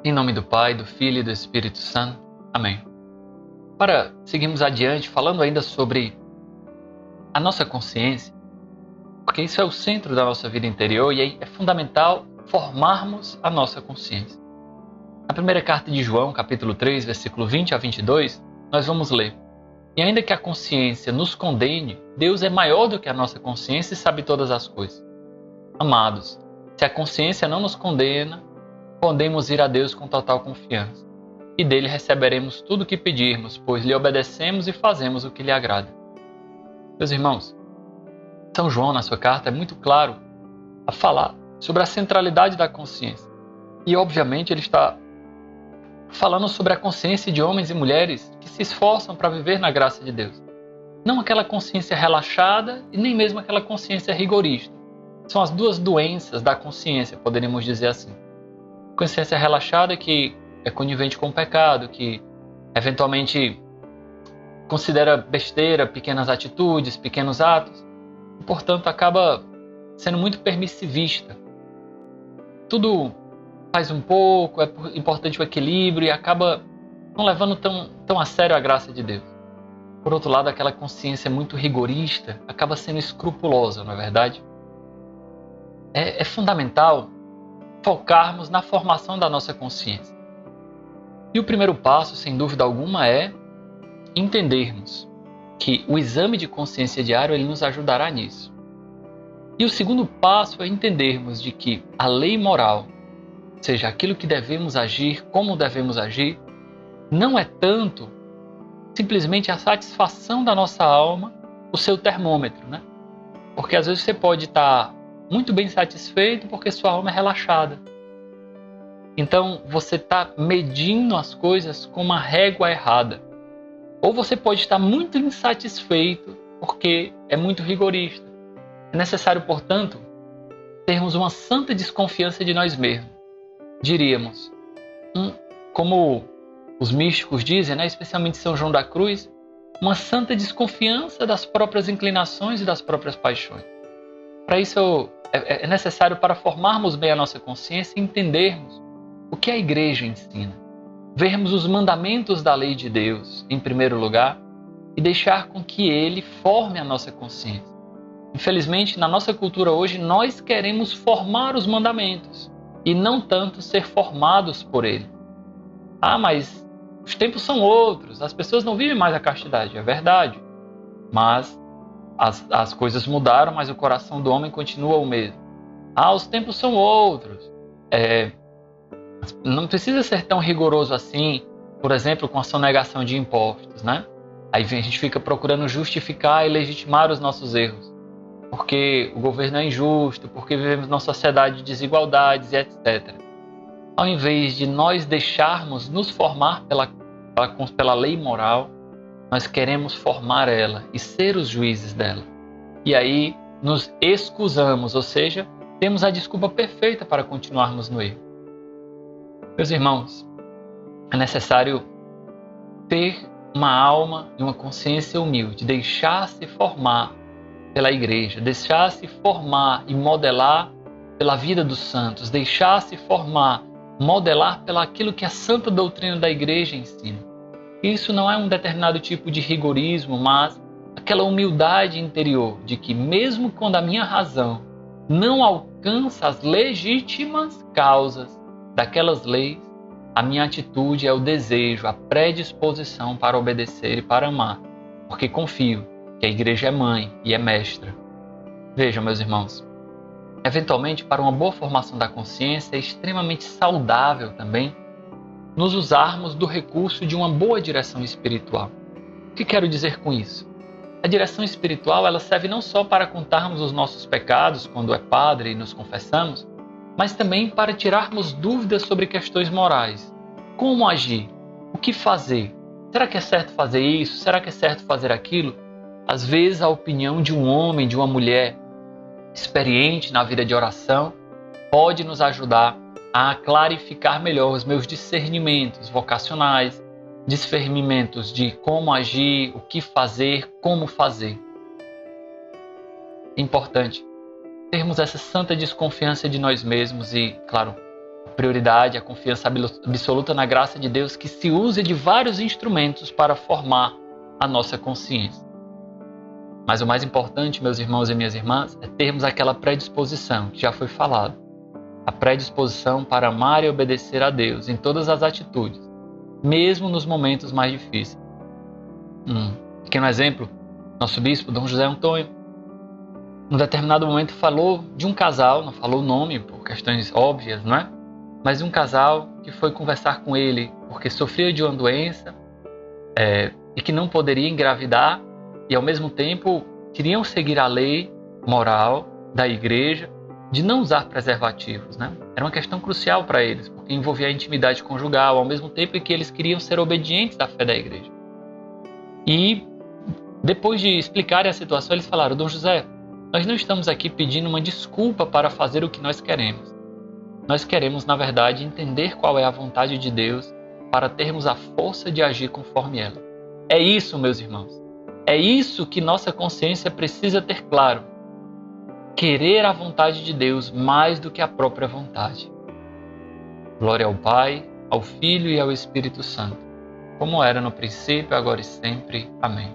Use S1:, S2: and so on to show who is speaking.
S1: Em nome do Pai, do Filho e do Espírito Santo. Amém. Para seguirmos adiante, falando ainda sobre a nossa consciência, porque isso é o centro da nossa vida interior e é fundamental formarmos a nossa consciência. Na primeira carta de João, capítulo 3, versículo 20 a 22, nós vamos ler: E ainda que a consciência nos condene, Deus é maior do que a nossa consciência e sabe todas as coisas. Amados, se a consciência não nos condena, podemos ir a Deus com total confiança, e dele receberemos tudo o que pedirmos, pois lhe obedecemos e fazemos o que lhe agrada. Meus irmãos, São João, na sua carta, é muito claro a falar sobre a centralidade da consciência. E, obviamente, ele está falando sobre a consciência de homens e mulheres que se esforçam para viver na graça de Deus. Não aquela consciência relaxada e nem mesmo aquela consciência rigorista. São as duas doenças da consciência, poderíamos dizer assim. Consciência relaxada que é conivente com o pecado, que eventualmente considera besteira pequenas atitudes, pequenos atos, e portanto acaba sendo muito permissivista. Tudo faz um pouco, é importante o equilíbrio e acaba não levando tão a sério a graça de Deus. Por outro lado, aquela consciência muito rigorista acaba sendo escrupulosa, não é verdade? É fundamental focarmos na formação da nossa consciência. E o primeiro passo, sem dúvida alguma, é entendermos que o exame de consciência diário ele nos ajudará nisso. E o segundo passo é entendermos de que a lei moral, ou seja, aquilo que devemos agir, como devemos agir, não é tanto simplesmente a satisfação da nossa alma, o seu termômetro, né? Porque às vezes você pode estar muito bem satisfeito porque sua alma é relaxada. Então você está medindo as coisas com uma régua errada. Ou você pode estar muito insatisfeito porque é muito rigorista. É necessário, portanto, termos uma santa desconfiança de nós mesmos. Diríamos, como os místicos dizem, né, especialmente São João da Cruz, uma santa desconfiança das próprias inclinações e das próprias paixões. Para isso é necessário, para formarmos bem a nossa consciência, entendermos o que a igreja ensina, vermos os mandamentos da lei de Deus, em primeiro lugar, e deixar com que ele forme a nossa consciência. Infelizmente, na nossa cultura hoje, nós queremos formar os mandamentos e não tanto ser formados por ele. Mas os tempos são outros, as pessoas não vivem mais a castidade, é verdade. Mas as coisas mudaram, mas o coração do homem continua o mesmo. Os tempos são outros. Não precisa ser tão rigoroso assim, por exemplo, com a sonegação de impostos, né? Aí a gente fica procurando justificar e legitimar os nossos erros. Porque o governo é injusto, porque vivemos numa sociedade de desigualdades e etc. Ao invés de nós deixarmos nos formar pela lei moral, nós queremos formar ela e ser os juízes dela. E aí nos excusamos, ou seja, temos a desculpa perfeita para continuarmos no erro. Meus irmãos, é necessário ter uma alma e uma consciência humilde, deixar-se formar pela igreja, deixar-se formar e modelar pela vida dos santos, deixar-se formar, modelar pelo aquilo que a santa doutrina da igreja ensina. Isso não é um determinado tipo de rigorismo, mas aquela humildade interior de que mesmo quando a minha razão não alcança as legítimas causas daquelas leis, a minha atitude é o desejo, a predisposição para obedecer e para amar, porque confio que a igreja é mãe e é mestra. Vejam, meus irmãos, eventualmente para uma boa formação da consciência é extremamente saudável também nos usarmos do recurso de uma boa direção espiritual. O que quero dizer com isso? A direção espiritual ela serve não só para contarmos os nossos pecados quando é padre e nos confessamos, mas também para tirarmos dúvidas sobre questões morais. Como agir? O que fazer? Será que é certo fazer isso? Será que é certo fazer aquilo? Às vezes a opinião de um homem, de uma mulher experiente na vida de oração pode nos ajudar a clarificar melhor os meus discernimentos vocacionais, discernimentos de como agir, o que fazer, como fazer. É importante termos essa santa desconfiança de nós mesmos e, claro, prioridade, a confiança absoluta na graça de Deus, que se use de vários instrumentos para formar a nossa consciência. Mas o mais importante, meus irmãos e minhas irmãs, é termos aquela predisposição, que já foi falado. A predisposição para amar e obedecer a Deus em todas as atitudes, mesmo nos momentos mais difíceis. Pequeno exemplo, nosso bispo, Dom José Antônio, num determinado momento falou de um casal, não falou o nome por questões óbvias, não é? Mas de um casal que foi conversar com ele porque sofria de uma doença e que não poderia engravidar e ao mesmo tempo queriam seguir a lei moral da igreja de não usar preservativos, né? Era uma questão crucial para eles, porque envolvia a intimidade conjugal, ao mesmo tempo em que eles queriam ser obedientes à fé da igreja. E depois de explicarem a situação, eles falaram: Dom José, nós não estamos aqui pedindo uma desculpa para fazer o que nós queremos. Nós queremos, na verdade, entender qual é a vontade de Deus para termos a força de agir conforme ela. É isso, meus irmãos. É isso que nossa consciência precisa ter claro. Querer a vontade de Deus mais do que a própria vontade. Glória ao Pai, ao Filho e ao Espírito Santo, como era no princípio, agora e sempre. Amém.